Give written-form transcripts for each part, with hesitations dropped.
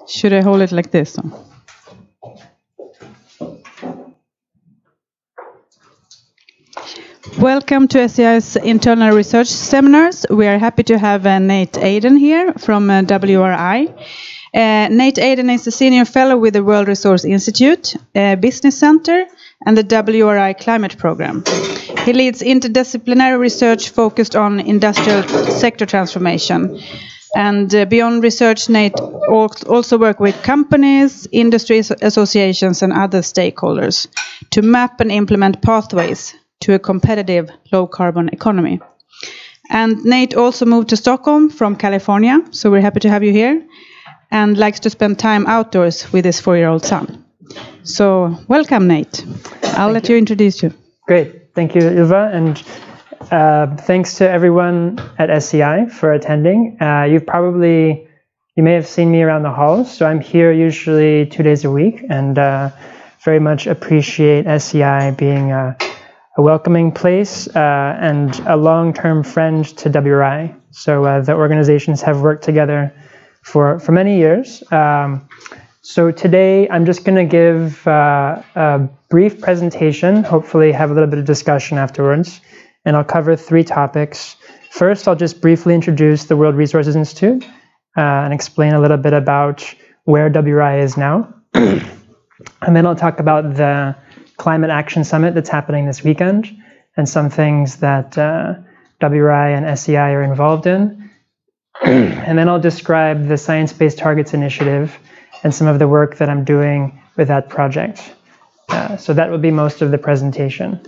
Should I hold it like this? Welcome to SCI's internal research seminars. We are happy to have Nate Aden here from WRI. Nate Aden is a senior fellow with the World Resource Institute, Business Center, and the WRI Climate Program. He leads interdisciplinary research focused on industrial sector transformation. And beyond research, Nate also works with companies, industry associations, and other stakeholders to map and implement pathways to a competitive low-carbon economy. And Nate also moved to Stockholm from California, so we're happy to have you here, and likes to spend time outdoors with his 4-year-old son. So welcome, Nate. I'll let you introduce you. Great. Thank you, Ylva, and thanks to everyone at SCI for attending. You may have seen me around the halls, so I'm here usually 2 days a week, and very much appreciate SCI being a welcoming place and a long-term friend to WRI. So the organizations have worked together for many years. So today I'm just going to give a brief presentation, hopefully have a little bit of discussion afterwards, and I'll cover 3 topics. First, I'll just briefly introduce the World Resources Institute and explain a little bit about where WRI is now. And then I'll talk about the Climate Action Summit that's happening this weekend and some things that WRI and SCI are involved in. And then I'll describe the Science Based Targets Initiative and some of the work that I'm doing with that project. So that will be most of the presentation.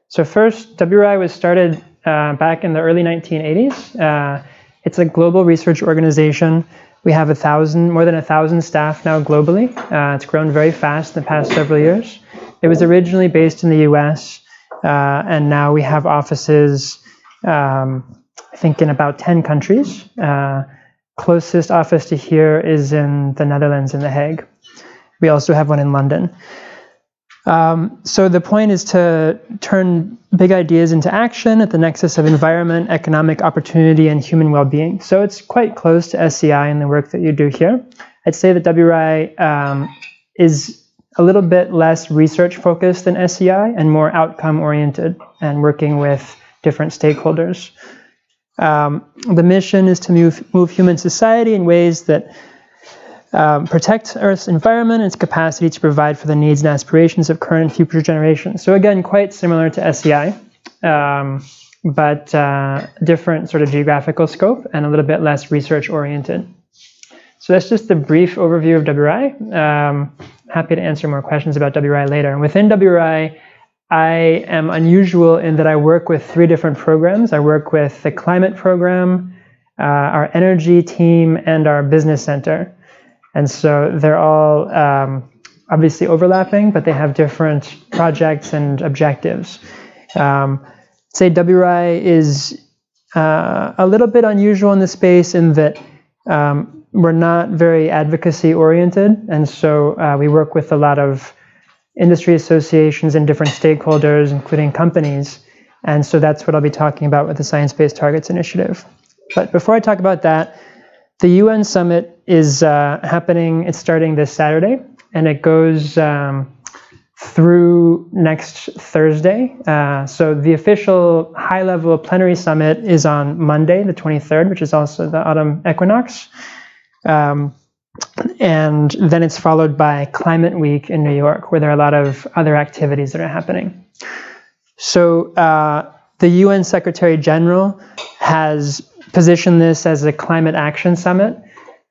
So first, WRI was started back in the early 1980s. It's a global research organization. We have more than 1,000 staff now globally. It's grown very fast in the past several years. It was originally based in the US, and now we have offices, I think, in about 10 countries. Closest office to here is in the Netherlands, in The Hague. We also have one in London. So the point is to turn big ideas into action at the nexus of environment, economic opportunity, and human well-being. So it's quite close to SCI in the work that you do here. I'd say that WRI is a little bit less research-focused than SCI and more outcome-oriented and working with different stakeholders. The mission is to move human society in ways that protect Earth's environment and its capacity to provide for the needs and aspirations of current and future generations. So again, quite similar to SCI, but different sort of geographical scope and a little bit less research-oriented. So that's just a brief overview of WRI. Happy to answer more questions about WRI later. And within WRI, I am unusual in that I work with 3 different programs. I work with the climate program, our energy team, and our business center. And so they're all obviously overlapping, but they have different projects and objectives. Say WRI is a little bit unusual in the space in that we're not very advocacy oriented. And so we work with a lot of industry associations and different stakeholders, including companies. And so that's what I'll be talking about with the Science Based Targets Initiative. But before I talk about that, the UN Summit is happening. It's starting this Saturday, and it goes through next Thursday. So the official high-level plenary summit is on Monday, the 23rd, which is also the autumn equinox. And then it's followed by Climate Week in New York, where there are a lot of other activities that are happening. So the UN Secretary General has positioned this as a climate action summit,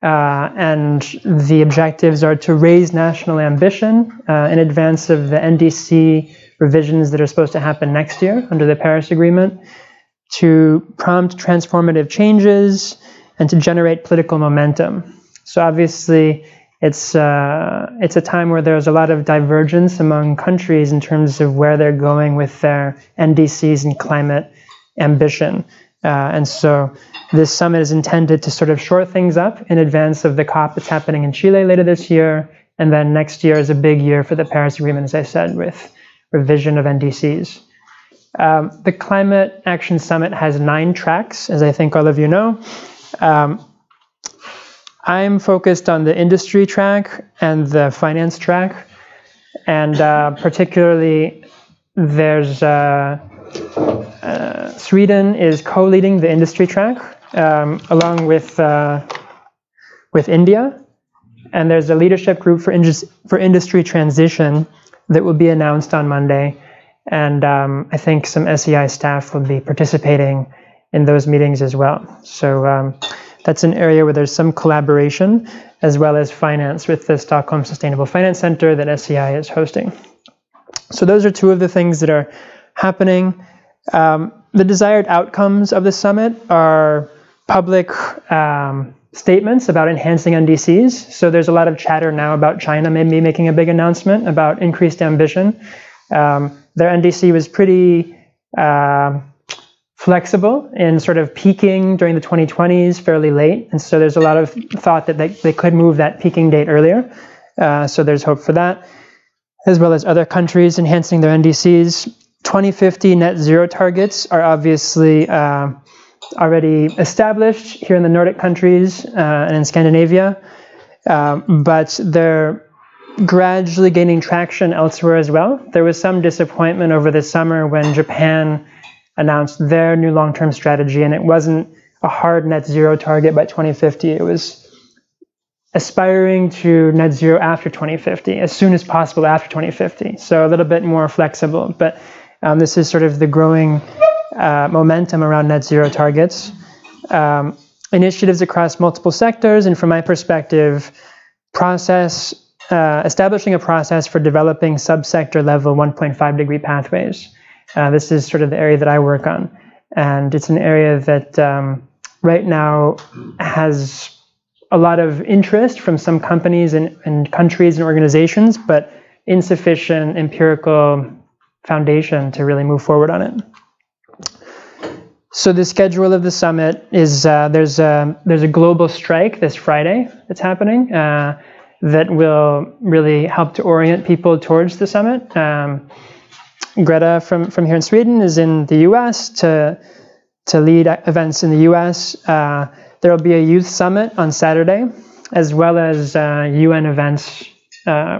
and the objectives are to raise national ambition in advance of the NDC revisions that are supposed to happen next year under the Paris Agreement, to prompt transformative changes, and to generate political momentum. So obviously, it's a time where there's a lot of divergence among countries in terms of where they're going with their NDCs and climate ambition. And so this summit is intended to sort of shore things up in advance of the COP that's happening in Chile later this year. And then next year is a big year for the Paris Agreement, as I said, with revision of NDCs. The Climate Action Summit has 9 tracks, as I think all of you know. I'm focused on the industry track and the finance track, and particularly there's Sweden is co-leading the industry track along with India, and there's a leadership group for industry transition that will be announced on Monday, and I think some SEI staff will be participating in those meetings as well. So that's an area where there's some collaboration, as well as finance with the Stockholm Sustainable Finance Center that SEI is hosting. So those are two of the things that are happening. The desired outcomes of the summit are public statements about enhancing NDCs. So there's a lot of chatter now about China maybe making a big announcement about increased ambition. Their NDC was pretty flexible in sort of peaking during the 2020s fairly late. And so there's a lot of thought that they could move that peaking date earlier. So there's hope for that, as well as other countries enhancing their NDCs. 2050 net zero targets are obviously already established here in the Nordic countries and in Scandinavia, but they're gradually gaining traction elsewhere as well. There was some disappointment over the summer when Japan announced their new long-term strategy, and it wasn't a hard net zero target by 2050. It was aspiring to net zero after 2050, as soon as possible after 2050. So a little bit more flexible, but this is sort of the growing momentum around net zero targets. Initiatives across multiple sectors, and from my perspective, establishing a process for developing subsector level 1.5 degree pathways. This is sort of the area that I work on, and it's an area that right now has a lot of interest from some companies and countries and organizations, but insufficient empirical foundation to really move forward on it. So the schedule of the summit is there's a global strike this Friday that's happening that will really help to orient people towards the summit. Greta from here in Sweden is in the U.S. to lead events in the U.S. There will be a youth summit on Saturday, as well as UN events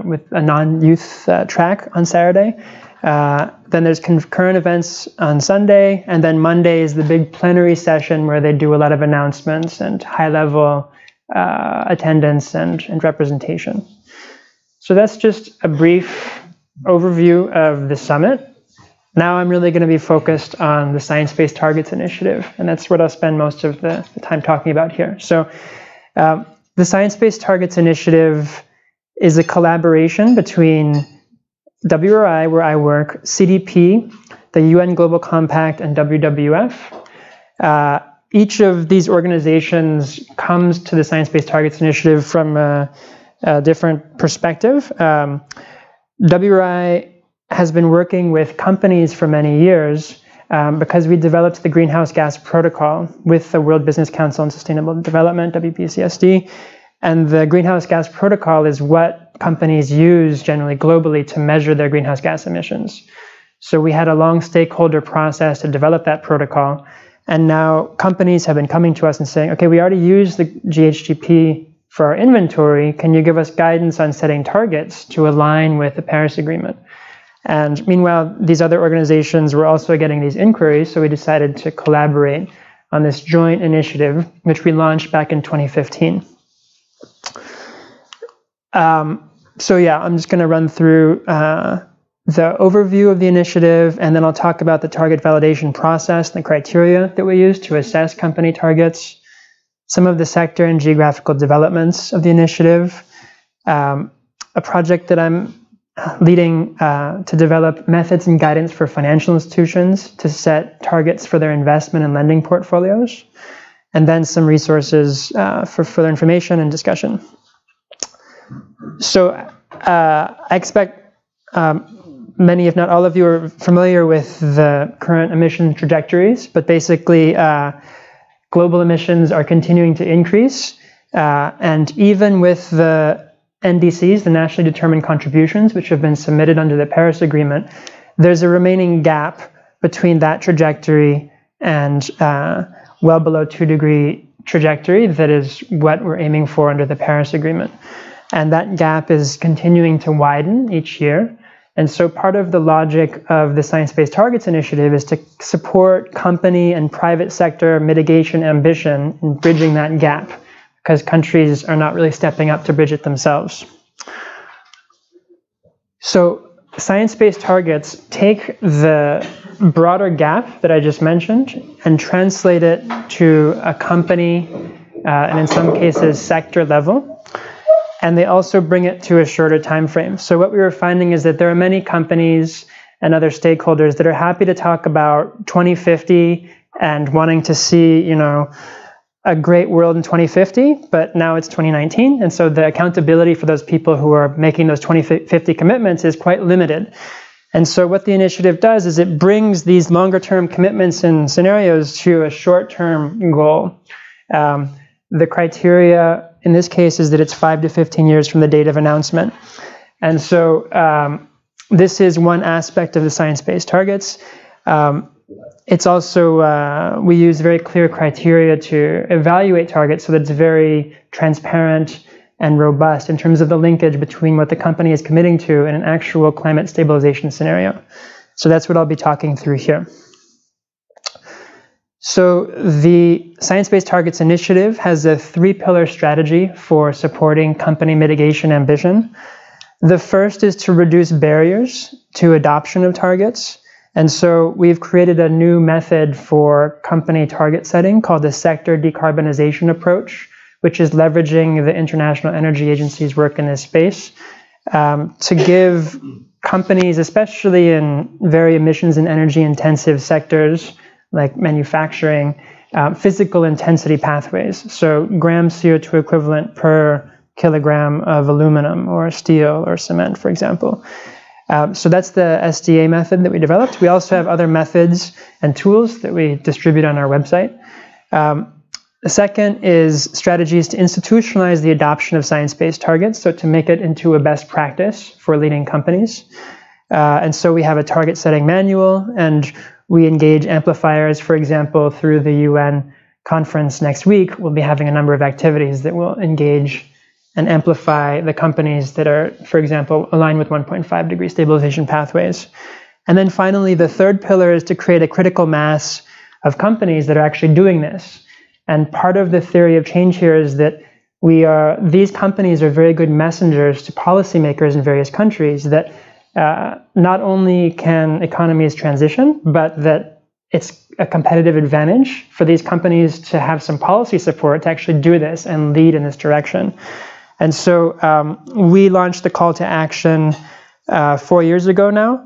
with a non-youth track on Saturday. Then there's concurrent events on Sunday, and then Monday is the big plenary session where they do a lot of announcements and high-level attendance and representation. So that's just a brief overview of the summit. Now I'm really going to be focused on the Science-Based Targets Initiative, and that's what I'll spend most of the time talking about here. So the Science-Based Targets Initiative is a collaboration between WRI, where I work, CDP, the UN Global Compact, and WWF. Each of these organizations comes to the Science-Based Targets Initiative from a different perspective. WRI has been working with companies for many years because we developed the Greenhouse Gas Protocol with the World Business Council on Sustainable Development, WBCSD. And the Greenhouse Gas Protocol is what companies use generally globally to measure their greenhouse gas emissions. So we had a long stakeholder process to develop that protocol. And now companies have been coming to us and saying, okay, we already use the GHGP for our inventory. Can you give us guidance on setting targets to align with the Paris Agreement? And meanwhile, these other organizations were also getting these inquiries, so we decided to collaborate on this joint initiative, which we launched back in 2015. So yeah, I'm just going to run through the overview of the initiative, and then I'll talk about the target validation process and the criteria that we use to assess company targets, some of the sector and geographical developments of the initiative, a project that I'm leading to develop methods and guidance for financial institutions to set targets for their investment and lending portfolios, and then some resources for further information and discussion. So I expect many, if not all of you, are familiar with the current emission trajectories, but basically global emissions are continuing to increase, and even with the NDCs, the nationally determined contributions, which have been submitted under the Paris Agreement, there's a remaining gap between that trajectory and well below 2 degree trajectory that is what we're aiming for under the Paris Agreement. And that gap is continuing to widen each year. And so part of the logic of the Science-Based Targets Initiative is to support company and private sector mitigation ambition in bridging that gap, because countries are not really stepping up to bridge it themselves. So science-based targets take the broader gap that I just mentioned and translate it to a company and in some cases sector level. And they also bring it to a shorter time frame. So what we were finding is that there are many companies and other stakeholders that are happy to talk about 2050 and wanting to see, you know, a great world in 2050, but now it's 2019. And so the accountability for those people who are making those 2050 commitments is quite limited. And so what the initiative does is it brings these longer term commitments and scenarios to a short term goal. The criteria in this case is that it's 5 to 15 years from the date of announcement. And so this is one aspect of the science-based targets. It's also, we use very clear criteria to evaluate targets so that it's very transparent and robust in terms of the linkage between what the company is committing to and an actual climate stabilization scenario. So that's what I'll be talking through here. So the Science-Based Targets Initiative has a 3-pillar strategy for supporting company mitigation ambition. The first is to reduce barriers to adoption of targets. And so we've created a new method for company target setting called the sector decarbonization approach, which is leveraging the International Energy Agency's work in this space to give companies, especially in very emissions and energy intensive sectors like manufacturing, physical intensity pathways. So gram CO2 equivalent per kilogram of aluminum or steel or cement, for example. So that's the SDA method that we developed. We also have other methods and tools that we distribute on our website. The second is strategies to institutionalize the adoption of science-based targets, so to make it into a best practice for leading companies. And so we have a target setting manual, and we engage amplifiers, for example, through the UN conference next week. We'll be having a number of activities that will engage and amplify the companies that are, for example, aligned with 1.5 degree stabilization pathways. And then finally, the third pillar is to create a critical mass of companies that are actually doing this. And part of the theory of change here is that these companies are very good messengers to policymakers in various countries that not only can economies transition, but that it's a competitive advantage for these companies to have some policy support to actually do this and lead in this direction. And so we launched the call to action 4 years ago now.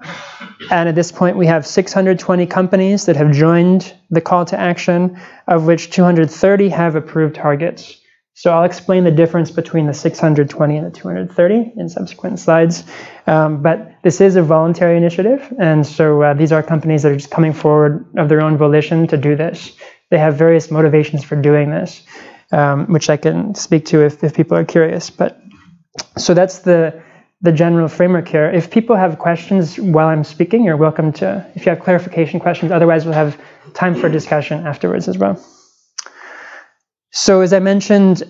And at this point, we have 620 companies that have joined the call to action, of which 230 have approved targets. So I'll explain the difference between the 620 and the 230 in subsequent slides. But this is a voluntary initiative. And so these are companies that are just coming forward of their own volition to do this. They have various motivations for doing this, which I can speak to if people are curious. But so that's the general framework here. If people have questions while I'm speaking, you're welcome to, if you have clarification questions. Otherwise, we'll have time for discussion afterwards as well. So as I mentioned,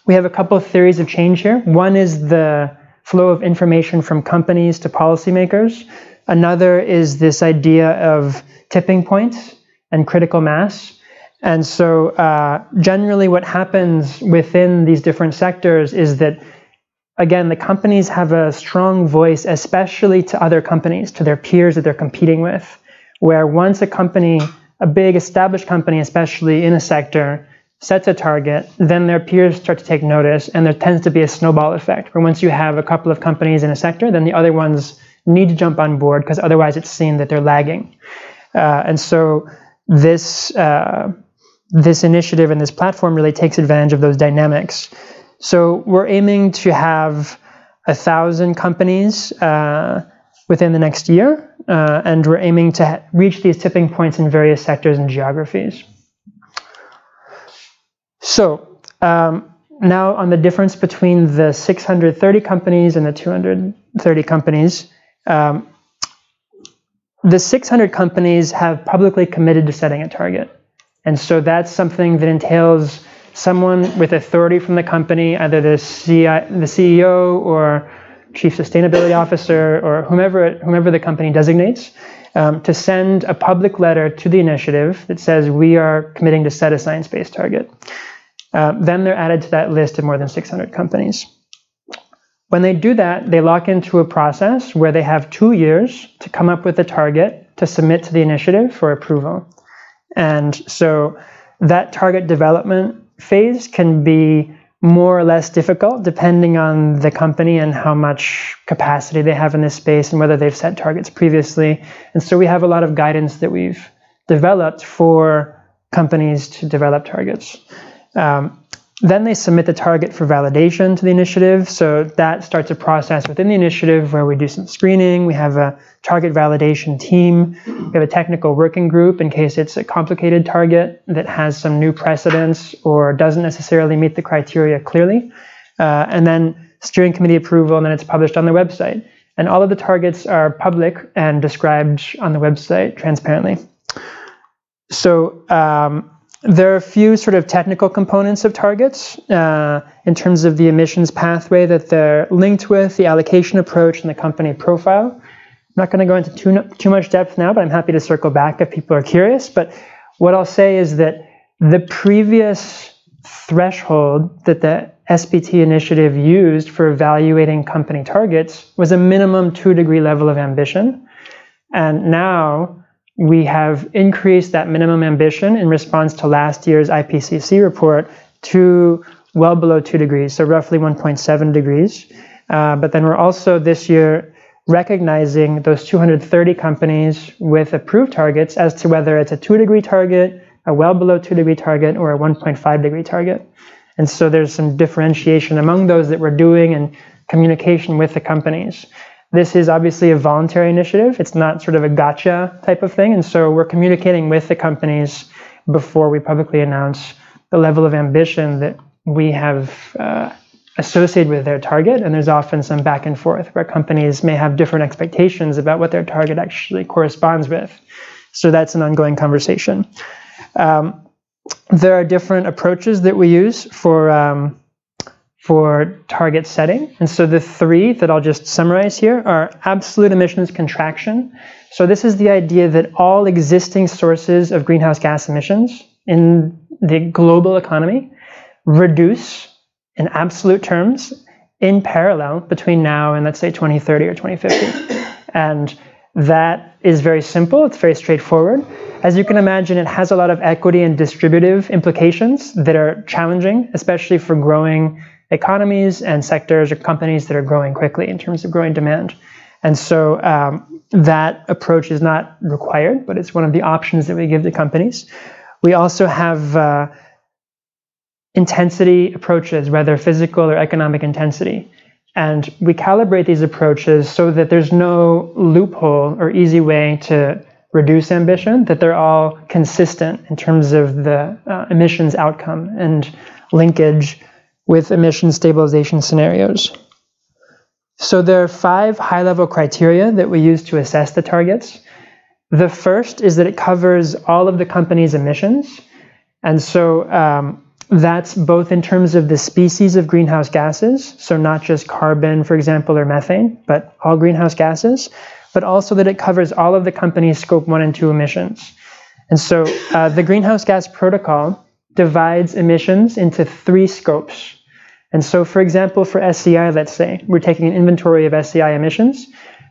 we have a couple of theories of change here. One is the flow of information from companies to policymakers. Another is this idea of tipping points and critical mass. And so generally what happens within these different sectors is that, again, the companies have a strong voice, especially to other companies, to their peers that they're competing with, where once a company, a big established company, especially in a sector, sets a target, then their peers start to take notice, and there tends to be a snowball effect, where once you have a couple of companies in a sector, then the other ones need to jump on board, because otherwise it's seen that they're lagging. And so this initiative and this platform really takes advantage of those dynamics. So we're aiming to have 1,000 companies within the next year, and we're aiming to reach these tipping points in various sectors and geographies. So now on the difference between the 630 companies and the 230 companies, the 600 companies have publicly committed to setting a target. And so that's something that entails someone with authority from the company, either the CEO or Chief Sustainability Officer or whomever the company designates, to send a public letter to the initiative that says we are committing to set a science-based target. Then they're added to that list of more than 600 companies. When they do that, they lock into a process where they have 2 years to come up with a target to submit to the initiative for approval. And so that target development phase can be more or less difficult depending on the company and how much capacity they have in this space and whether they've set targets previously. And so we have a lot of guidance that we've developed for companies to develop targets. Then they submit the target for validation to the initiative. So that starts a process within the initiative where we do some screening. We have a target validation team. We have a technical working group in case it's a complicated target that has some new precedents or doesn't necessarily meet the criteria clearly. And then steering committee approval, and then it's published on the website. And all of the targets are public and described on the website transparently. So there are a few sort of technical components of targets in terms of the emissions pathway that they're linked with, the allocation approach, and the company profile. I'm not going to go into too much depth now, but I'm happy to circle back if people are curious. But what I'll say is that the previous threshold that the SBT initiative used for evaluating company targets was a minimum 2-degree level of ambition. And now we have increased that minimum ambition in response to last year's IPCC report to well below 2 degrees, so roughly 1.7 degrees. But then we're also this year recognizing those 230 companies with approved targets as to whether it's a 2-degree target, a well below 2-degree target, or a 1.5-degree target. And so there's some differentiation among those that we're doing and communication with the companies. This is obviously a voluntary initiative. It's not sort of a gotcha type of thing. And so we're communicating with the companies before we publicly announce the level of ambition that we have associated with their target. And there's often some back and forth where companies may have different expectations about what their target actually corresponds with. So that's an ongoing conversation. There are different approaches that we use for target setting. And so the 3 that I'll just summarize here are absolute emissions contraction. So this is the idea that all existing sources of greenhouse gas emissions in the global economy reduce in absolute terms in parallel between now and, let's say, 2030 or 2050. And that is very simple. It's very straightforward. As you can imagine, it has a lot of equity and distributive implications that are challenging, especially for growing economies and sectors or companies that are growing quickly in terms of growing demand. And so that approach is not required, but it's one of the options that we give to companies. We also have intensity approaches, whether physical or economic intensity. And we calibrate these approaches so that there's no loophole or easy way to reduce ambition, that they're all consistent in terms of the emissions outcome and linkage with emission stabilization scenarios. So there are 5 high-level criteria that we use to assess the targets. The first is that it covers all of the company's emissions. And so that's both in terms of the species of greenhouse gases, so not just carbon, for example, or methane, but all greenhouse gases, but also that it covers all of the company's scope 1 and 2 emissions. And so the greenhouse gas protocol divides emissions into 3 scopes. And so, for example, for SCI, let's say, we're taking an inventory of SCI emissions.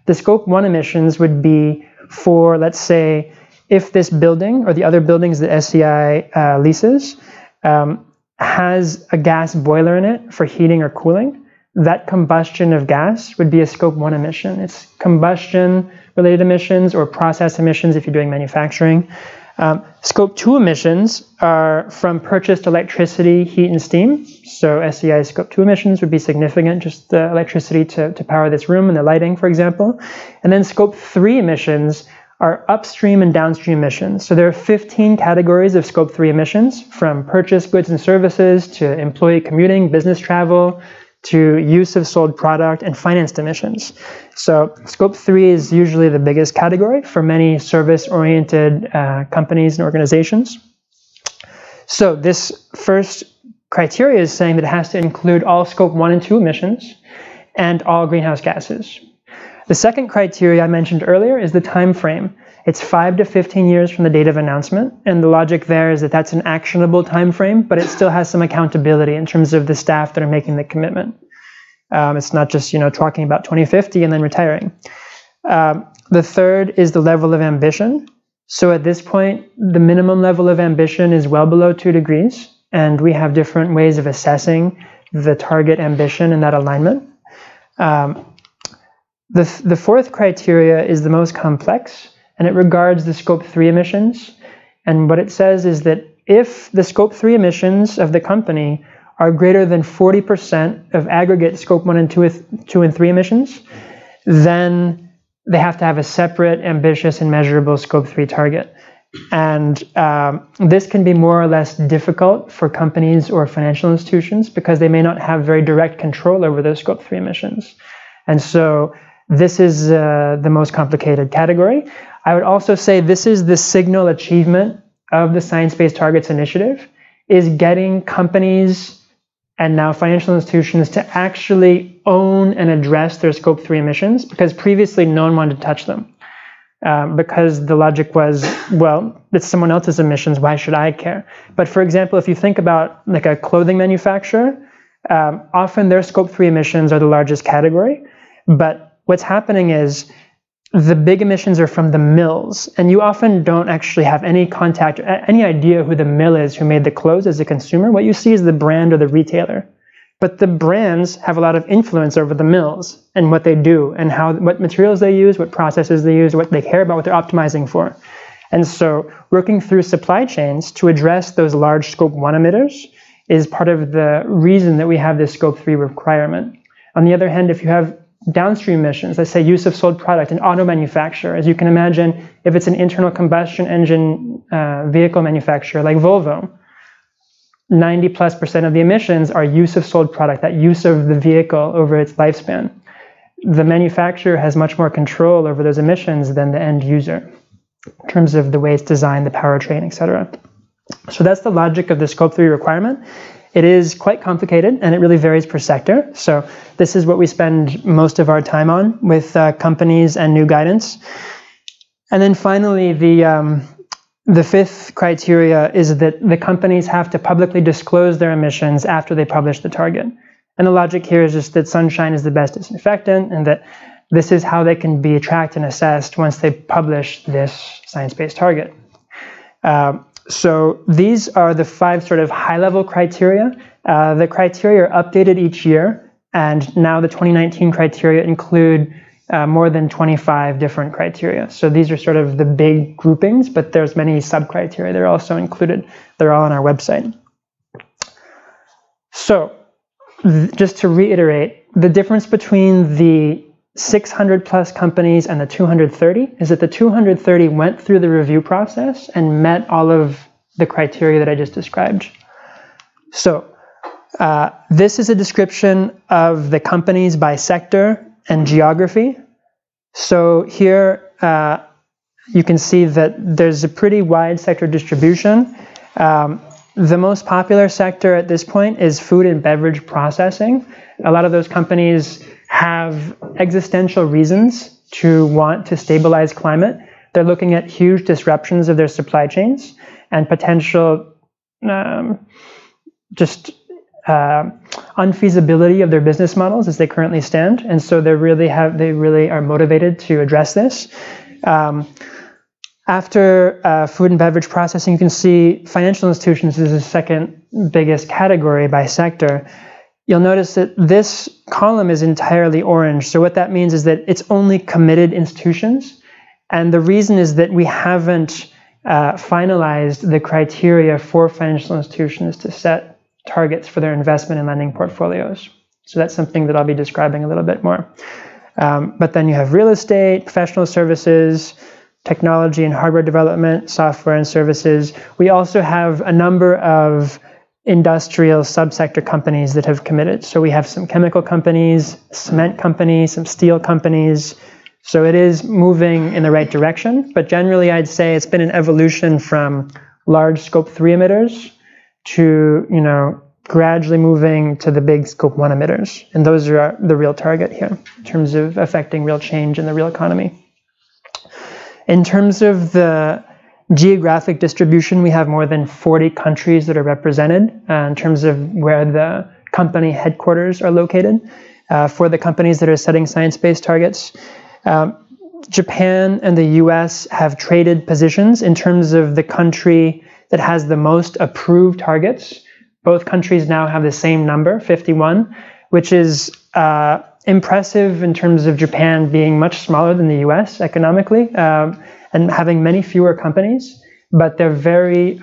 The scope 1 emissions would be for, let's say, if this building or the other buildings that SCI leases has a gas boiler in it for heating or cooling, that combustion of gas would be a scope 1 emission. It's combustion-related emissions or process emissions if you're doing manufacturing. Scope 2 emissions are from purchased electricity, heat, and steam. So SCI scope 2 emissions would be significant, just the electricity to power this room and the lighting, for example. And then scope 3 emissions are upstream and downstream emissions. So there are 15 categories of scope 3 emissions, from purchased goods and services to employee commuting, business travel, to use of sold product, and financed emissions. So scope 3 is usually the biggest category for many service-oriented companies and organizations. So this first criteria is saying that it has to include all scope 1 and 2 emissions and all greenhouse gases. The second criteria I mentioned earlier is the time frame. It's 5 to 15 years from the date of announcement, and the logic there is that that's an actionable time frame, but it still has some accountability in terms of the staff that are making the commitment. It's not just talking about 2050 and then retiring. The third is the level of ambition. So at this point, the minimum level of ambition is well below 2 degrees, and we have different ways of assessing the target ambition and that alignment. The fourth criteria is the most complex, and it regards the scope 3 emissions. And what it says is that if the scope 3 emissions of the company are greater than 40% of aggregate scope 1 and 2 and 3 emissions, then they have to have a separate, ambitious, and measurable scope 3 target. And this can be more or less difficult for companies or financial institutions because they may not have very direct control over those scope 3 emissions. And so this is the most complicated category. I would also say this is the signal achievement of the Science-Based Targets Initiative, is getting companies and now financial institutions to actually own and address their scope 3 emissions, because previously no one wanted to touch them. Because the logic was, well, it's someone else's emissions, why should I care? But for example, if you think about like a clothing manufacturer, often their scope 3 emissions are the largest category, but what's happening is the big emissions are from the mills, and you often don't actually have any contact, any idea who the mill is who made the clothes as a consumer. What you see is the brand or the retailer. But the brands have a lot of influence over the mills and what they do and what materials they use, what processes they use, what they care about, what they're optimizing for. And so working through supply chains to address those large scope 1 emitters is part of the reason that we have this scope 3 requirement. On the other hand, if you have downstream emissions, let's say use of sold product in auto manufacture, as you can imagine, if it's an internal combustion engine vehicle manufacturer like Volvo, 90+% of the emissions are use of sold product, that use of the vehicle over its lifespan. The manufacturer has much more control over those emissions than the end user in terms of the way it's designed, the powertrain, etc. So that's the logic of the scope 3 requirement. It is quite complicated, and it really varies per sector. So this is what we spend most of our time on with companies and new guidance. And then finally, the fifth criteria is that the companies have to publicly disclose their emissions after they publish the target. And the logic here is just that sunshine is the best disinfectant, and that this is how they can be tracked and assessed once they publish this science-based target. So these are the 5 sort of high-level criteria. The criteria are updated each year, and now the 2019 criteria include more than 25 different criteria. So these are sort of the big groupings, but there's many sub-criteria that are also included. They're all on our website. So just to reiterate, the difference between the 600 plus companies and the 230 is that the 230 went through the review process and met all of the criteria that I just described. So this is a description of the companies by sector and geography. So here you can see that there's a pretty wide sector distribution. The most popular sector at this point is food and beverage processing. A lot of those companies have existential reasons to want to stabilize climate. They're looking at huge disruptions of their supply chains and potential unfeasibility of their business models as they currently stand. And so they really are motivated to address this. After food and beverage processing, you can see financial institutions is the second biggest category by sector. You'll notice that this column is entirely orange. So what that means is that it's only committed institutions. And the reason is that we haven't finalized the criteria for financial institutions to set targets for their investment and lending portfolios. So that's something that I'll be describing a little bit more. But then you have real estate, professional services, technology and hardware development, software and services. We also have a number of industrial subsector companies that have committed. So we have some chemical companies, cement companies, some steel companies. So it is moving in the right direction, but generally I'd say it's been an evolution from large scope 3 emitters to, gradually moving to the big scope 1 emitters. And those are the real target here in terms of affecting real change in the real economy. In terms of the geographic distribution, we have more than 40 countries that are represented in terms of where the company headquarters are located for the companies that are setting science-based targets. Japan and the US have traded positions in terms of the country that has the most approved targets. Both countries now have the same number, 51, which is impressive in terms of Japan being much smaller than the US economically and having many fewer companies, but they're very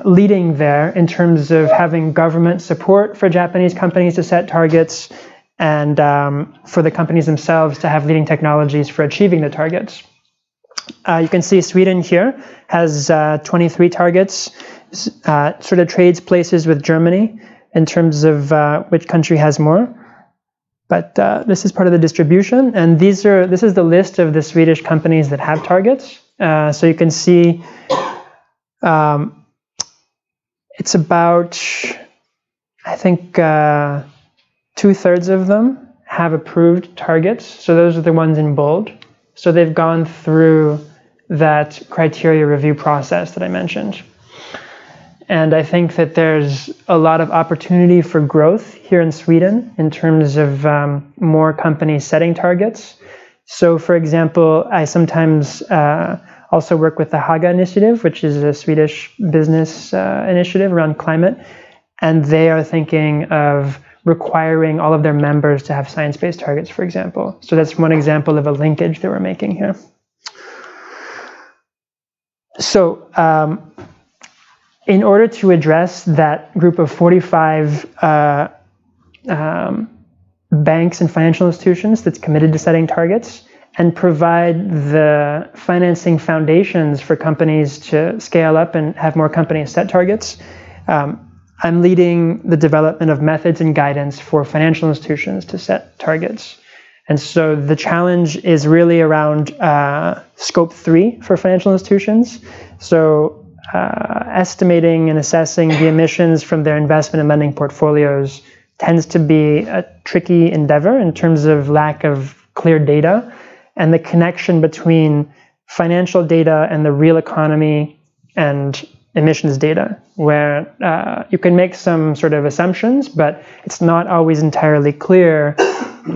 leading there in terms of having government support for Japanese companies to set targets and for the companies themselves to have leading technologies for achieving the targets. You can see Sweden here has 23 targets, sort of trades places with Germany in terms of which country has more. But this is part of the distribution, and this is the list of the Swedish companies that have targets. So you can see it's about, I think, 2/3 of them have approved targets. So those are the ones in bold. So they've gone through that criteria review process that I mentioned. And I think that there's a lot of opportunity for growth here in Sweden in terms of more companies setting targets. So for example, I sometimes also work with the Haga Initiative, which is a Swedish business initiative around climate. And they are thinking of requiring all of their members to have science-based targets, for example. So that's one example of a linkage that we're making here. So in order to address that group of 45 banks and financial institutions that's committed to setting targets and provide the financing foundations for companies to scale up and have more companies set targets, I'm leading the development of methods and guidance for financial institutions to set targets. And so the challenge is really around scope 3 for financial institutions. So estimating and assessing the emissions from their investment and lending portfolios tends to be a tricky endeavor in terms of lack of clear data and the connection between financial data and the real economy and emissions data, where you can make some sort of assumptions, but it's not always entirely clear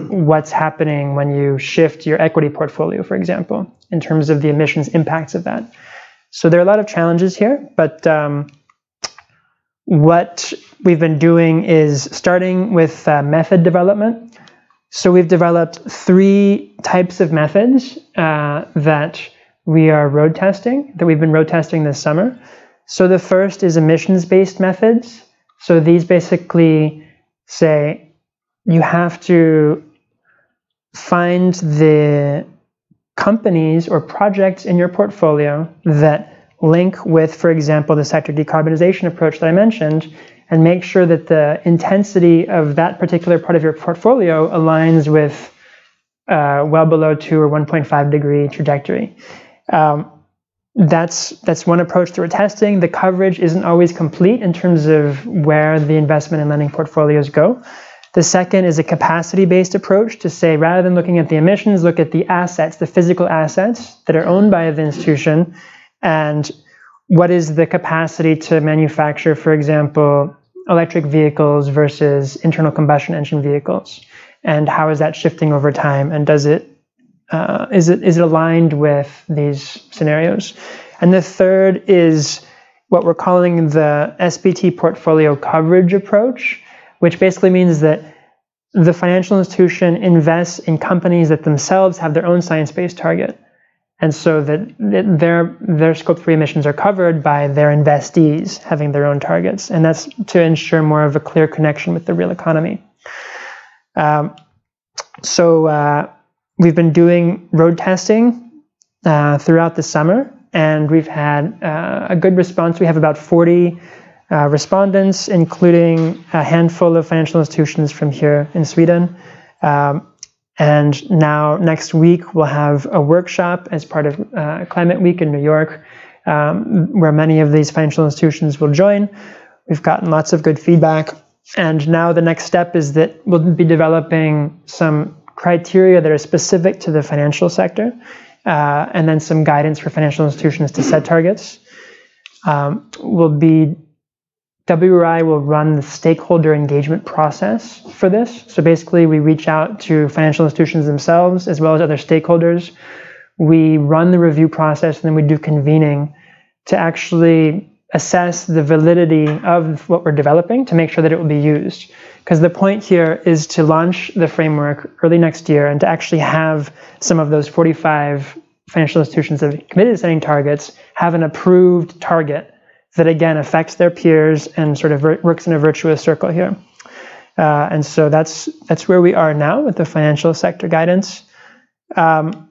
what's happening when you shift your equity portfolio, for example, in terms of the emissions impacts of that. So there are a lot of challenges here, but what we've been doing is starting with method development. So we've developed 3 types of methods that we are road testing, that we've been road testing this summer. So the first is emissions-based methods. So these basically say you have to find the companies or projects in your portfolio that link with, for example, the sector decarbonization approach that I mentioned, and make sure that the intensity of that particular part of your portfolio aligns with well below 2 or 1.5 degree trajectory. That's one approach that we're testing. The coverage isn't always complete in terms of where the investment and lending portfolios go. The second is a capacity-based approach to say, rather than looking at the emissions, look at the assets, the physical assets that are owned by the institution, and what is the capacity to manufacture, for example, electric vehicles versus internal combustion engine vehicles, and how is that shifting over time, and does it is it aligned with these scenarios? And the third is what we're calling the SBT portfolio coverage approach, which basically means that the financial institution invests in companies that themselves have their own science-based target. And so that their scope 3 emissions are covered by their investees having their own targets. And that's to ensure more of a clear connection with the real economy. We've been doing road testing throughout the summer, and we've had a good response. We have about 40 respondents, including a handful of financial institutions from here in Sweden. And now next week, we'll have a workshop as part of Climate Week in New York where many of these financial institutions will join. We've gotten lots of good feedback. And now the next step is that we'll be developing some criteria that are specific to the financial sector, and then some guidance for financial institutions to set targets. WRI will run the stakeholder engagement process for this. So basically, we reach out to financial institutions themselves as well as other stakeholders. We run the review process, and then we do convening to actually assess the validity of what we're developing to make sure that it will be used. Because the point here is to launch the framework early next year and to actually have some of those 45 financial institutions that have committed to setting targets have an approved target that again affects their peers and sort of works in a virtuous circle here. And so that's where we are now with the financial sector guidance. I'm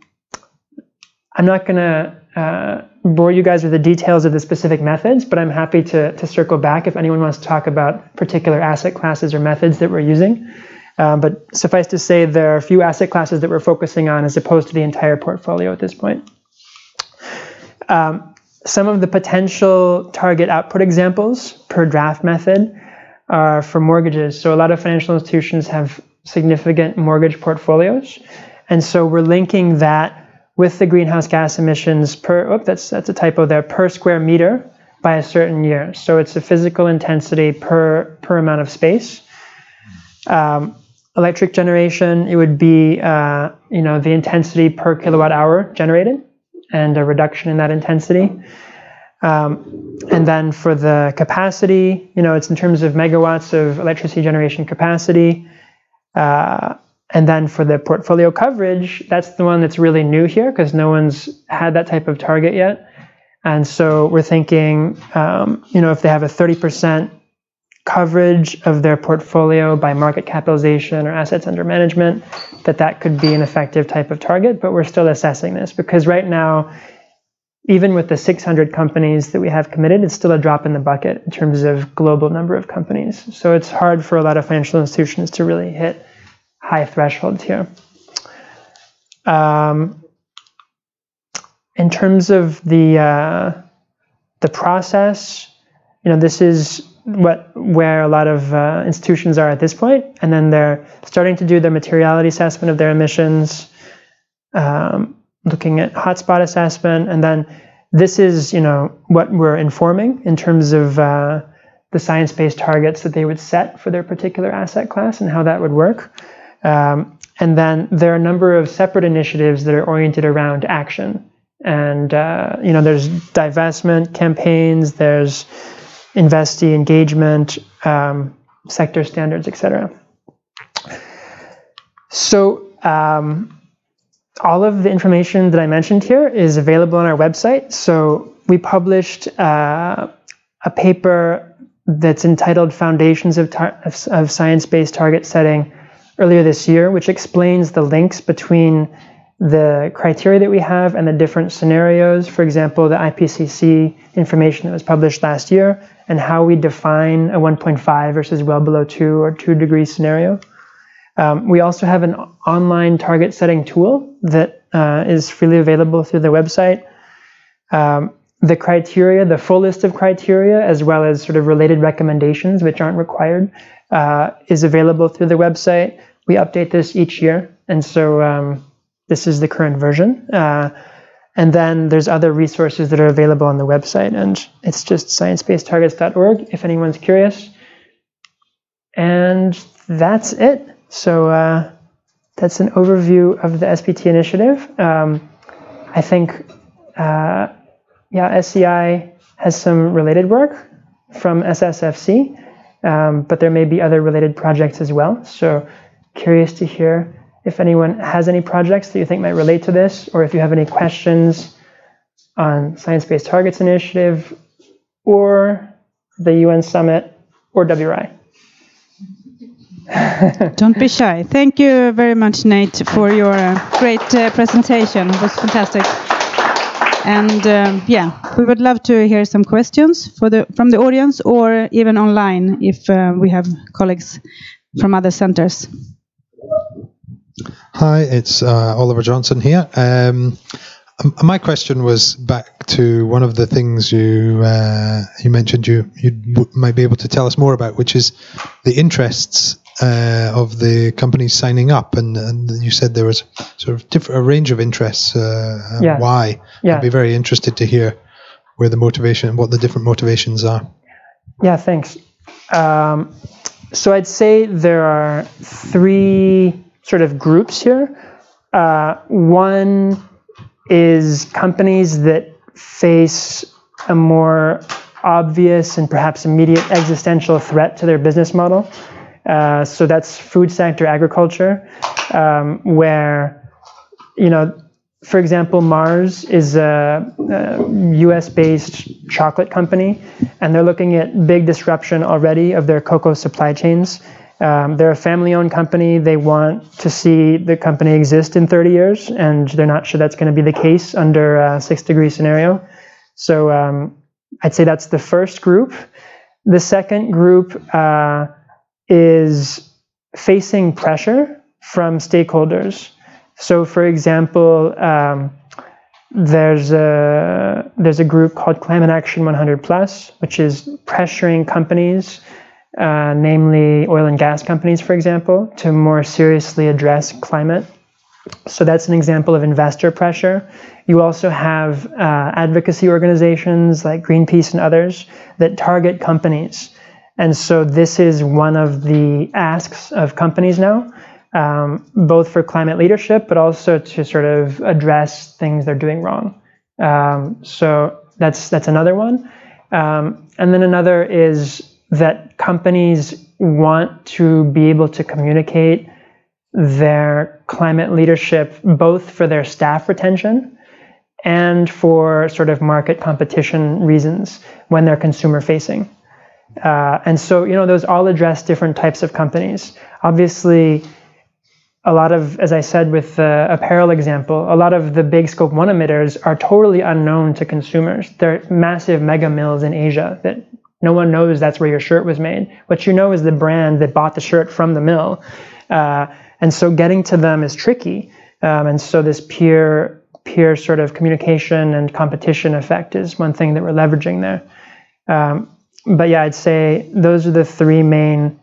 not going to bore you guys with the details of the specific methods, but I'm happy to circle back if anyone wants to talk about particular asset classes or methods that we're using. But suffice to say, there are a few asset classes that we're focusing on as opposed to the entire portfolio at this point. Some of the potential target output examples per draft method are for mortgages. So a lot of financial institutions have significant mortgage portfolios. And so we're linking that with the greenhouse gas emissions per, that's a typo there, per square meter by a certain year. So it's a physical intensity per amount of space. Electric generation, it would be the intensity per kilowatt hour generated, and a reduction in that intensity. And then for the capacity, it's in terms of megawatts of electricity generation capacity. And then for the portfolio coverage, that's the one that's really new here because no one's had that type of target yet. And so we're thinking, if they have a 30% coverage of their portfolio by market capitalization or assets under management, that could be an effective type of target. But we're still assessing this because right now, even with the 600 companies that we have committed, it's still a drop in the bucket in terms of global number of companies. So it's hard for a lot of financial institutions to really hit high thresholds here. In terms of the process, this is where a lot of institutions are at this point, and then they're starting to do their materiality assessment of their emissions, looking at hotspot assessment, and then this is what we're informing in terms of the science-based targets that they would set for their particular asset class and how that would work. And then there are a number of separate initiatives that are oriented around action, and there's divestment campaigns, there's investee engagement, sector standards, etc. So all of the information that I mentioned here is available on our website. So we published a paper that's entitled Foundations of Science-Based Target Setting earlier this year, which explains the links between the criteria that we have and the different scenarios. For example, the IPCC information that was published last year and how we define a 1.5 versus well below 2 or 2 degree scenario. We also have an online target setting tool that is freely available through the website. The criteria, the full list of criteria, as well as sort of related recommendations, which aren't required, is available through the website. We update this each year, and so this is the current version. And then there's other resources that are available on the website, and it's just sciencebasedtargets.org if anyone's curious. And that's it. So that's an overview of the SBT initiative. I think, SCI has some related work from SSFC, but there may be other related projects as well. So curious to hear if anyone has any projects that you think might relate to this, or if you have any questions on Science-Based Targets Initiative, or the UN Summit, or WRI. Don't be shy. Thank you very much, Nate, for your great presentation. It was fantastic. And we would love to hear some questions from the audience, or even online if we have colleagues from other centers. Hi, it's Oliver Johnson here. My question was back to one of the things you mentioned you might be able to tell us more about, which is the interests of the companies signing up, and you said there was sort of a range of interests. Why? Yeah. I'd be very interested to hear where the motivation, what the different motivations are. Yeah, thanks. So I'd say there are three sort of groups here. One is companies that face a more obvious and perhaps immediate existential threat to their business model. So that's food sector agriculture, where, for example, Mars is a US-based chocolate company, and they're looking at big disruption already of their cocoa supply chains. They're a family-owned company. They want to see the company exist in 30 years, and they're not sure that's going to be the case under a 6-degree scenario. So I'd say that's the first group. The second group is facing pressure from stakeholders. So, for example, there's a group called Climate Action 100+, which is pressuring companies, namely oil and gas companies, for example, to more seriously address climate. So that's an example of investor pressure. You also have advocacy organizations like Greenpeace and others that target companies. And so this is one of the asks of companies now, both for climate leadership, but also to sort of address things they're doing wrong. So that's another one. And then another is that companies want to be able to communicate their climate leadership both for their staff retention and for sort of market competition reasons when they're consumer facing. And so, those all address different types of companies. Obviously, a lot of, as I said with the apparel example, a lot of the big scope 1 emitters are totally unknown to consumers. They're massive mega mills in Asia that no one knows that's where your shirt was made. What you know is the brand that bought the shirt from the mill. And so getting to them is tricky. And so this peer sort of communication and competition effect is one thing that we're leveraging there. But yeah, I'd say those are the three main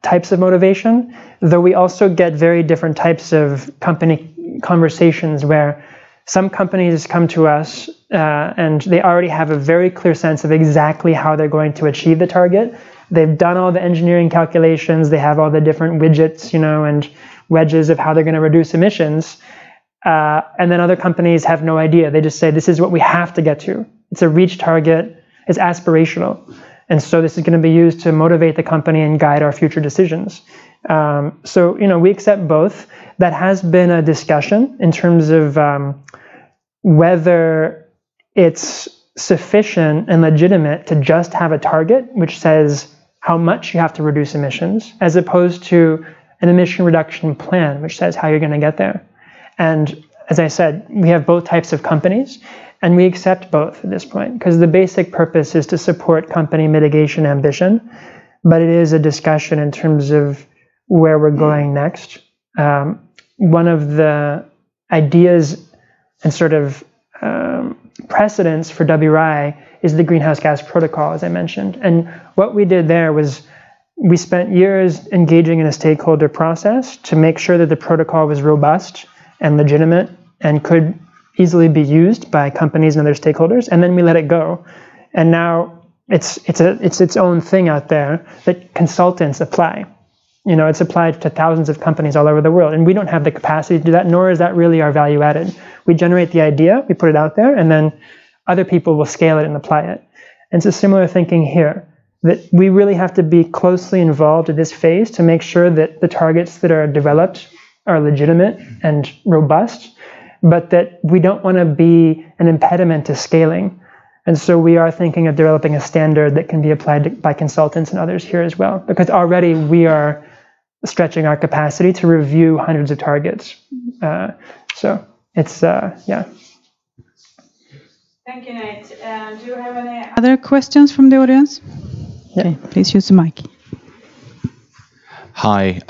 types of motivation, though we also get very different types of company conversations where some companies come to us and they already have a very clear sense of exactly how they're going to achieve the target. They've done all the engineering calculations. They have all the different widgets, and wedges of how they're going to reduce emissions. And then other companies have no idea. They just say, this is what we have to get to. It's a reach target. It's aspirational. And so this is going to be used to motivate the company and guide our future decisions. So, we accept both. That has been a discussion in terms of whether it's sufficient and legitimate to just have a target which says how much you have to reduce emissions, as opposed to an emission reduction plan which says how you're going to get there. And as I said, we have both types of companies, and we accept both at this point, because the basic purpose is to support company mitigation ambition, but it is a discussion in terms of where we're going next. One of the ideas and sort of precedents for WRI is the greenhouse gas protocol, as I mentioned. And what we did there was we spent years engaging in a stakeholder process to make sure that the protocol was robust and legitimate and could easily be used by companies and other stakeholders, and then we let it go. And now it's its own thing out there that consultants apply. It's applied to thousands of companies all over the world, and we don't have the capacity to do that, nor is that really our value added. We generate the idea, we put it out there, and then other people will scale it and apply it. And it's a similar thinking here, that we really have to be closely involved at this phase to make sure that the targets that are developed are legitimate and robust, but that we don't want to be an impediment to scaling. And so we are thinking of developing a standard that can be applied by consultants and others here as well, because already we are stretching our capacity to review hundreds of targets. So it's, yeah. Thank you, Nate. Do you have any other questions from the audience? Yeah. Okay, please use the mic. Hi.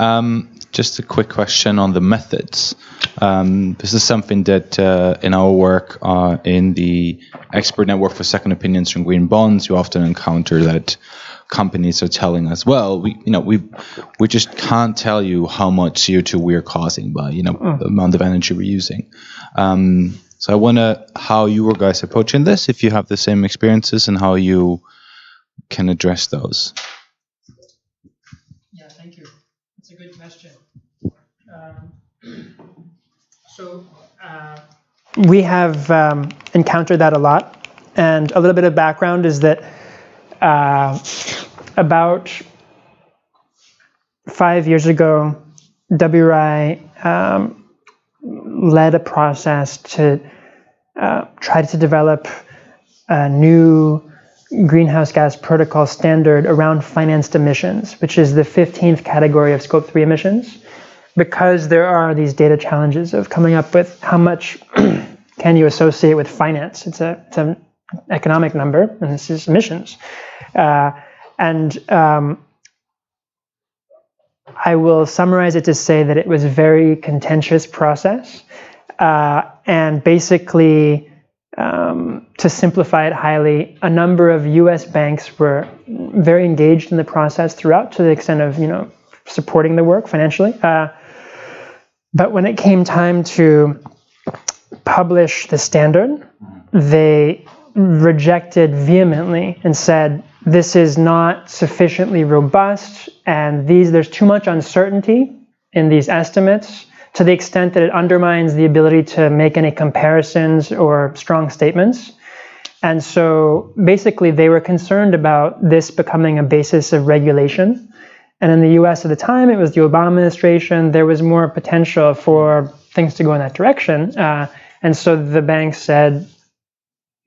just a quick question on the methods. This is something that in our work in the expert network for second opinions from green bonds, you often encounter that companies are telling us, well, we just can't tell you how much CO2 we're causing by the amount of energy we're using. So I wonder how you guys are approaching this, if you have the same experiences, and how you can address those. Yeah, thank you. That's a good question. We have encountered that a lot, and a little bit of background is that about 5 years ago, WRI led a process to try to develop a new greenhouse gas protocol standard around financed emissions, which is the 15th category of Scope 3 emissions, because there are these data challenges of coming up with how much can you associate with finance. It's an economic number, and this is emissions. I will summarize it to say that it was a very contentious process, and basically, to simplify it highly, a number of US banks were very engaged in the process throughout, to the extent of supporting the work financially. But when it came time to publish the standard, they rejected vehemently and said, this is not sufficiently robust, and there's too much uncertainty in these estimates, to the extent that it undermines the ability to make any comparisons or strong statements. And so basically they were concerned about this becoming a basis of regulation. And in the US at the time, it was the Obama administration, there was more potential for things to go in that direction. And so the bank said,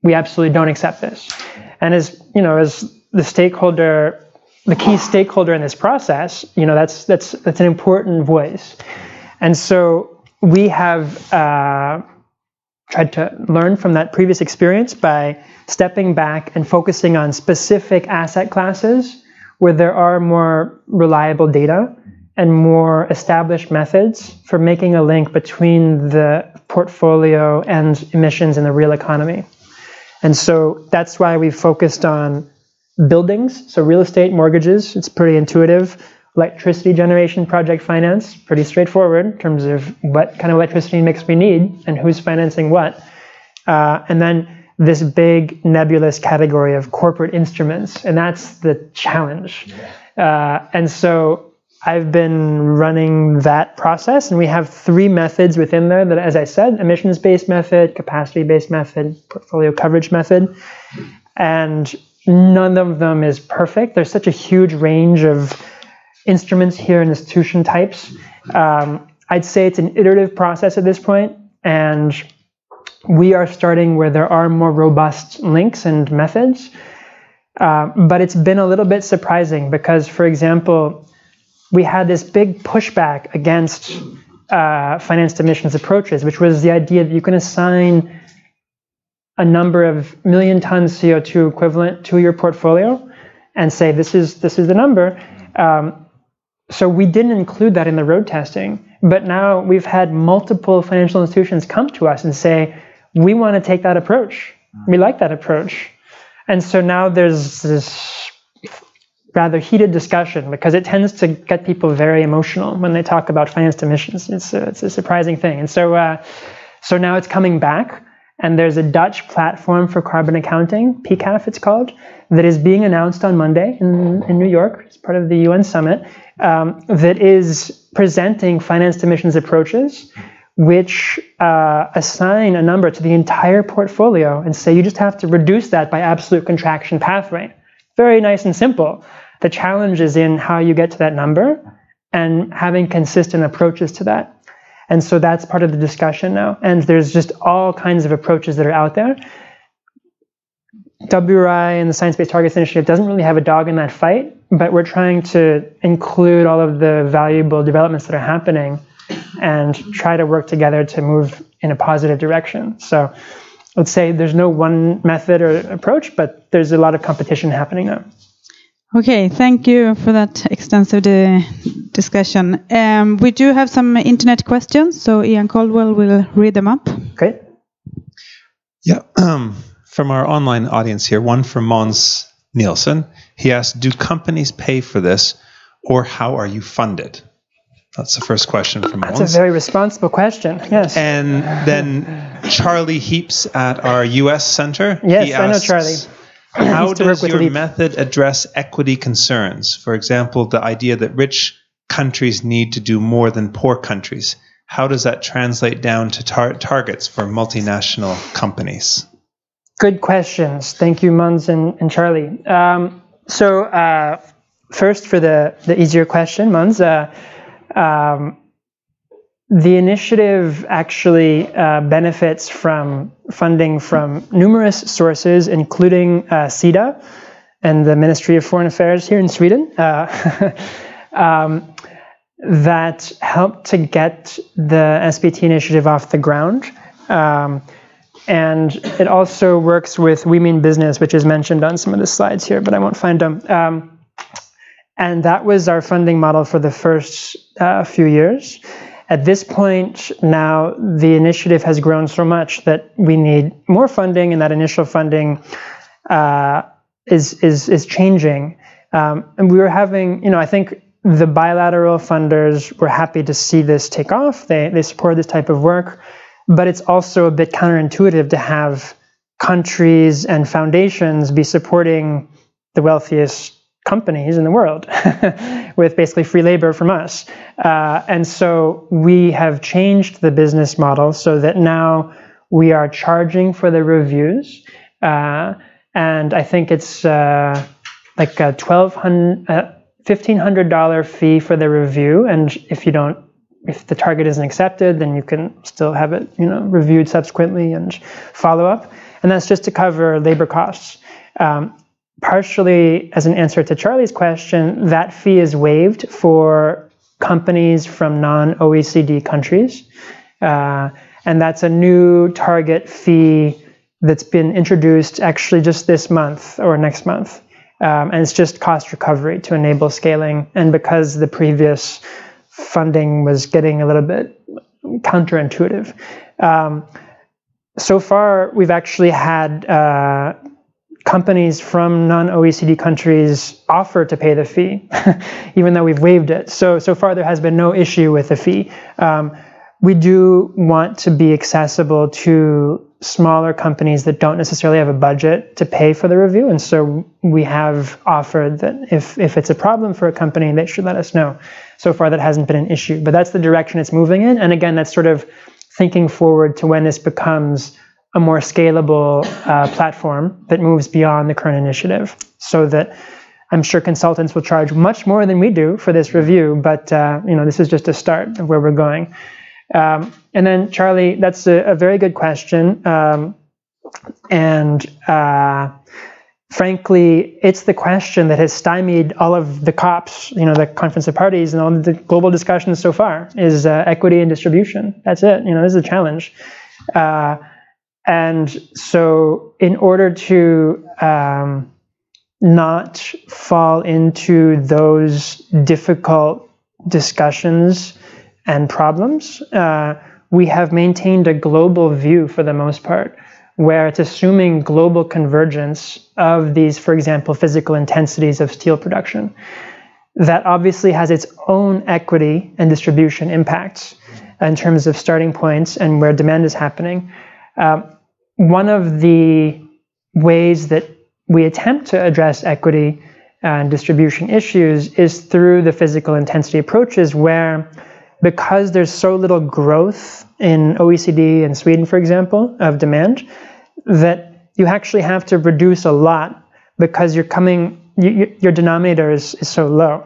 we absolutely don't accept this. And as the stakeholder, the key stakeholder in this process, that's an important voice. And so we have tried to learn from that previous experience by stepping back and focusing on specific asset classes where there are more reliable data and more established methods for making a link between the portfolio and emissions in the real economy. And so that's why we focused on buildings, so real estate, mortgages, it's pretty intuitive. Electricity generation, project finance, pretty straightforward in terms of what kind of electricity mix we need and who's financing what. And then this big nebulous category of corporate instruments, and that's the challenge. And so I've been running that process, and we have 3 methods within there that, as I said, emissions-based method, capacity-based method, portfolio coverage method, and none of them is perfect. There's such a huge range of instruments here and institution types. I'd say it's an iterative process at this point, and we are starting where there are more robust links and methods. But it's been a little bit surprising because, for example, we had this big pushback against financed emissions approaches, which was the idea that you can assign a number of million tons CO2 equivalent to your portfolio and say, this is the number. So we didn't include that in the road testing, but now we've had multiple financial institutions come to us and say, we want to take that approach. We like that approach. And so now there's this rather heated discussion because it tends to get people very emotional when they talk about financed emissions. It's a surprising thing. And so, so now it's coming back, and there's a Dutch platform for carbon accounting, PCAF it's called, that is being announced on Monday in New York as part of the UN summit, that is presenting financed emissions approaches which assign a number to the entire portfolio and say you just have to reduce that by absolute contraction pathway. Very nice and simple. The challenge is in how you get to that number and having consistent approaches to that. And so that's part of the discussion now. And there's just all kinds of approaches that are out there. WRI and the Science Based Targets Initiative doesn't really have a dog in that fight, but we're trying to include all of the valuable developments that are happening and try to work together to move in a positive direction. So let's say there's no one method or approach, but there's a lot of competition happening now. Okay, thank you for that extensive discussion. We do have some internet questions, so Ian Caldwell will read them up. Great. Yeah, from our online audience here, one from Mons Nielsen. He asked, do companies pay for this, or how are you funded? That's the first question from Mons. That's a very responsible question, yes. And then Charlie Heaps at our U.S. Center. Yes, he I know asks, Charlie. How does your Leap. method address equity concerns? For example, the idea that rich countries need to do more than poor countries. How does that translate down to targets for multinational companies? Good questions. Thank you, Mons and Charlie. First, for the easier question, Mons, the initiative actually benefits from funding from numerous sources, including SIDA and the Ministry of Foreign Affairs here in Sweden, that helped to get the SBT initiative off the ground. And it also works with We Mean Business, which is mentioned on some of the slides here, but I won't find them. And that was our funding model for the first few years. At this point now, the initiative has grown so much that we need more funding, and that initial funding is changing. And we were having, I think the bilateral funders were happy to see this take off. They support this type of work, but it's also a bit counterintuitive to have countries and foundations be supporting the wealthiest companies in the world with basically free labor from us. And so we have changed the business model so that now we are charging for the reviews. And I think it's like a $1,500 fee for the review. And if the target isn't accepted, then you can still have it, reviewed subsequently and follow up. And that's just to cover labor costs. Partially as an answer to Charlie's question, that fee is waived for companies from non-OECD countries. And that's a new target fee that's been introduced actually just this month or next month. And it's just cost recovery to enable scaling. And because the previous funding was getting a little bit counterintuitive. So far, we've actually had companies from non-OECD countries offer to pay the fee, even though we've waived it. So far, there has been no issue with the fee. We do want to be accessible to smaller companies that don't necessarily have a budget to pay for the review. And so we have offered that if it's a problem for a company, they should let us know. So far, that hasn't been an issue, but that's the direction it's moving in. And again, that's sort of thinking forward to when this becomes a more scalable platform that moves beyond the current initiative, so that I'm sure consultants will charge much more than we do for this review, but this is just a start of where we're going. And then Charlie, that's a very good question. Frankly, it's the question that has stymied all of the COPs, the Conference of Parties, and all of the global discussions so far, is equity and distribution. That's it. This is a challenge. And so in order to not fall into those difficult discussions and problems, we have maintained a global view for the most part, where it's assuming global convergence of these, for example, physical intensities of steel production. That obviously has its own equity and distribution impacts in terms of starting points and where demand is happening. One of the ways that we attempt to address equity and distribution issues is through the physical intensity approaches, where because there's so little growth in OECD and Sweden, for example, of demand, that you actually have to reduce a lot because your denominator is so low.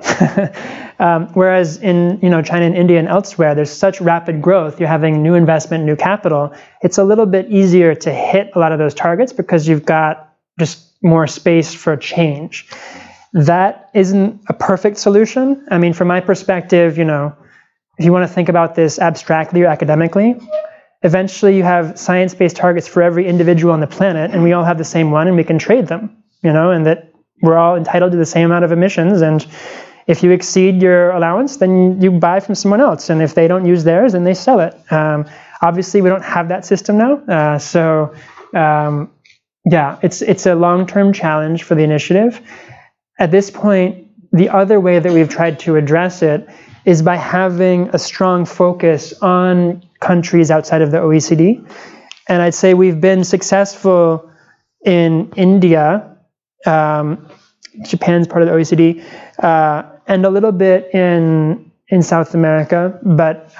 Whereas in China and India and elsewhere, there's such rapid growth, you're having new investment, new capital, it's a little bit easier to hit a lot of those targets because you've got just more space for change. That isn't a perfect solution. I mean, from my perspective, if you want to think about this abstractly or academically, eventually you have science-based targets for every individual on the planet, and we all have the same one, and we can trade them, and that we're all entitled to the same amount of emissions, and if you exceed your allowance, then you buy from someone else. And if they don't use theirs, then they sell it. Obviously, we don't have that system now. Yeah, it's a long-term challenge for the initiative. At this point, the other way that we've tried to address it is by having a strong focus on countries outside of the OECD. And I'd say we've been successful in India, Japan's part of the OECD, and a little bit in South America, but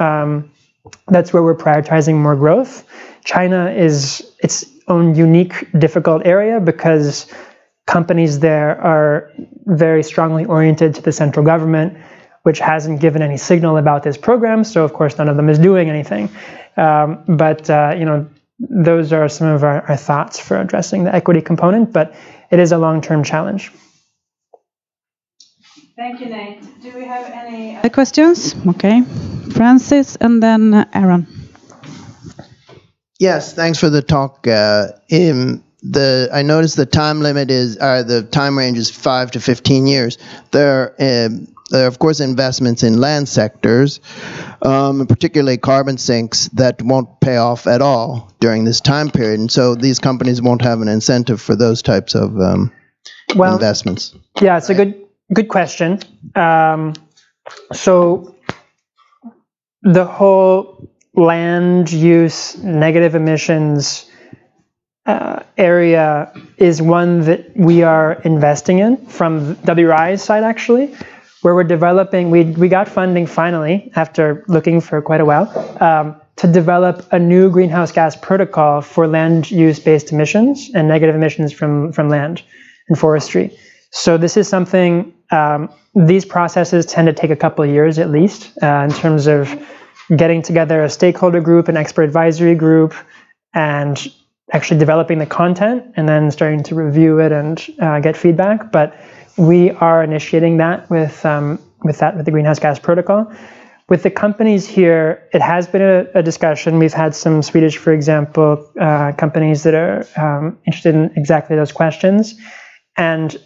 that's where we're prioritizing more growth. China is its own unique, difficult area because companies there are very strongly oriented to the central government, which hasn't given any signal about this program. So of course, none of them is doing anything. But those are some of our thoughts for addressing the equity component, but it is a long-term challenge. Thank you, Nate. Do we have any other questions? Okay. Francis and then Aaron. Yes, thanks for the talk. I noticed the time limit the time range is 5 to 15 years. There are, of course, investments in land sectors, particularly carbon sinks, that won't pay off at all during this time period. And so these companies won't have an incentive for those types of investments. Yeah, it's a good question. So the whole land use negative emissions area is one that we are investing in from WRI's side, actually, where we're developing. We got funding finally after looking for quite a while to develop a new greenhouse gas protocol for land use based emissions and negative emissions from land and forestry. So this is something, these processes tend to take a couple of years at least in terms of getting together a stakeholder group, an expert advisory group, and actually developing the content and then starting to review it and get feedback. But we are initiating that with the greenhouse gas protocol. With the companies here, it has been a discussion. We've had some Swedish, for example, companies that are interested in exactly those questions. And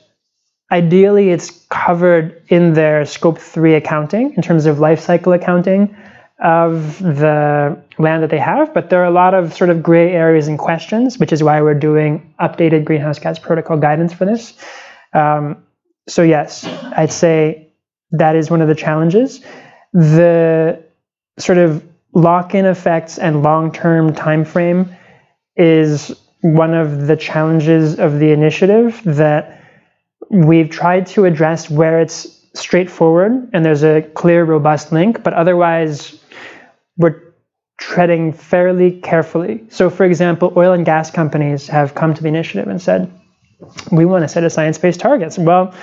ideally, it's covered in their Scope 3 accounting in terms of life cycle accounting of the land that they have, but there are a lot of sort of gray areas and questions, which is why we're doing updated greenhouse gas protocol guidance for this. So yes, I'd say that is one of the challenges. The sort of lock-in effects and long-term time frame is one of the challenges of the initiative that we've tried to address where it's straightforward and there's a clear, robust link, but otherwise we're treading fairly carefully. So for example, oil and gas companies have come to the initiative and said, we want to set a science-based targets. Well,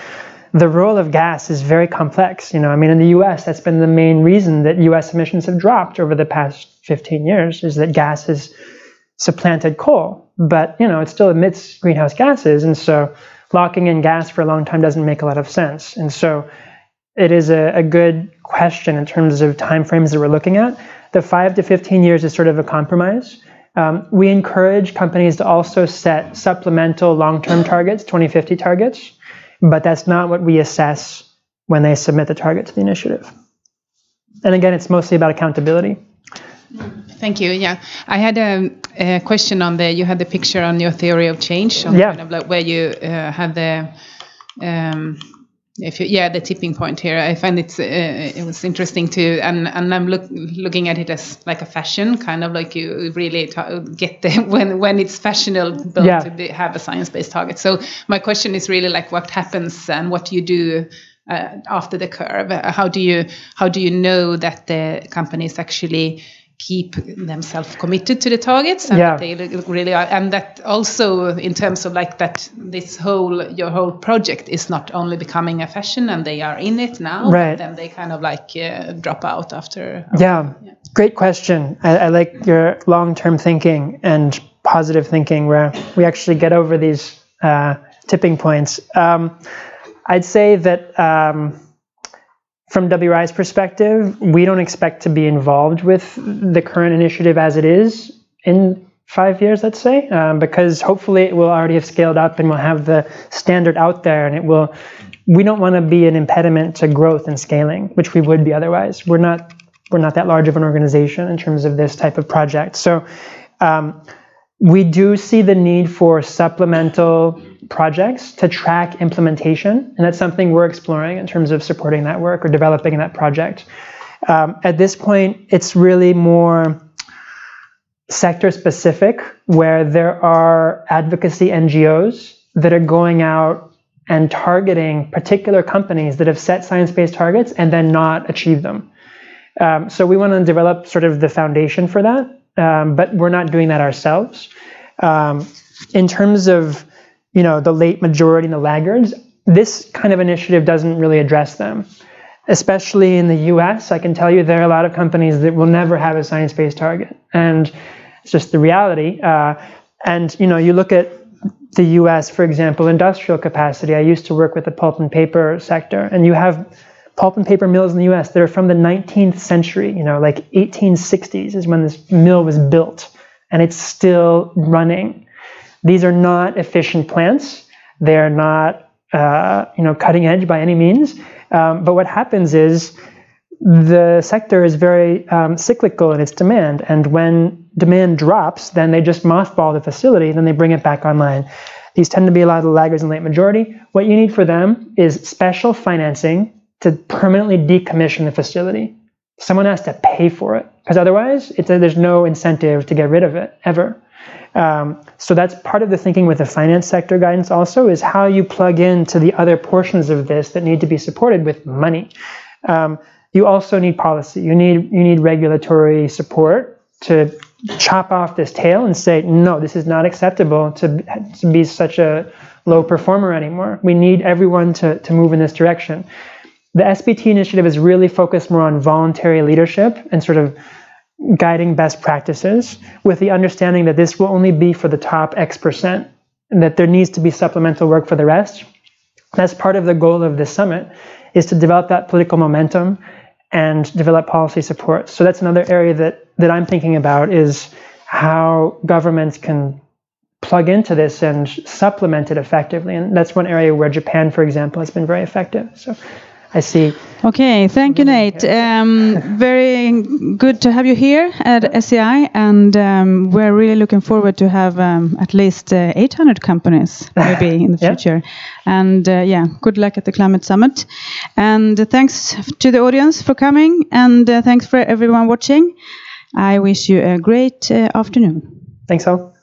the role of gas is very complex. In the US, that's been the main reason that US emissions have dropped over the past 15 years, is that gas has supplanted coal. But, it still emits greenhouse gases. And so locking in gas for a long time doesn't make a lot of sense. And so it is a good question in terms of timeframes that we're looking at. The 5 to 15 years is sort of a compromise. We encourage companies to also set supplemental long-term targets, 2050 targets, but that's not what we assess when they submit the target to the initiative. And again, it's mostly about accountability. Thank you. Yeah, I had a question on you had the picture on your theory of change, on kind of like where you had the the tipping point here. I find it was interesting too, and I'm looking at it as like a fashion, kind of like you really get when it's fashionable to have a science-based target. So my question is really like what happens and what do you do after the curve? How do you know that the companies actually keep themselves committed to the targets and that they really are, and that also in terms of like that your whole project is not only becoming a fashion and they are in it now, but then they kind of like drop out after. Great question. I like your long-term thinking and positive thinking where we actually get over these tipping points. I'd say that from WRI's perspective, we don't expect to be involved with the current initiative as it is in 5 years, let's say, because hopefully it will already have scaled up and we'll have the standard out there and it will we don't want to be an impediment to growth and scaling, which we would be otherwise. We're not that large of an organization in terms of this type of project. So we do see the need for supplemental projects to track implementation, and that's something we're exploring in terms of supporting that work or developing that project. At this point, it's really more sector specific, where there are advocacy NGOs that are going out and targeting particular companies that have set science-based targets and then not achieve them. So we want to develop sort of the foundation for that, but we're not doing that ourselves. In terms of, the late majority and the laggards, this kind of initiative doesn't really address them. Especially in the US, I can tell you there are a lot of companies that will never have a science-based target. And it's just the reality. And you look at the US, for example, industrial capacity. I used to work with the pulp and paper sector, and you have pulp and paper mills in the US that are from the 19th century, like 1860s is when this mill was built, and it's still running. These are not efficient plants. They're not, cutting edge by any means. But what happens is the sector is very cyclical in its demand. And when demand drops, then they just mothball the facility, then they bring it back online. These tend to be a lot of the laggards and late majority. What you need for them is special financing to permanently decommission the facility. Someone has to pay for it, because otherwise there's no incentive to get rid of it, ever. So that's part of the thinking with the finance sector guidance also, is how you plug into the other portions of this that need to be supported with money. You also need policy. You need regulatory support to chop off this tail and say, no, this is not acceptable to be such a low performer anymore. We need everyone to move in this direction. The SBT initiative is really focused more on voluntary leadership and sort of guiding best practices, with the understanding that this will only be for the top X%, and that there needs to be supplemental work for the rest. That's part of the goal of this summit, is to develop that political momentum and develop policy support. So that's another area that I'm thinking about, is how governments can plug into this and supplement it effectively. And that's one area where Japan, for example, has been very effective. So I see. Okay, thank you, Nate. Very good to have you here at SEI, and we're really looking forward to have at least 800 companies maybe in the future. And good luck at the Climate Summit. And thanks to the audience for coming, and thanks for everyone watching. I wish you a great afternoon. Thanks all.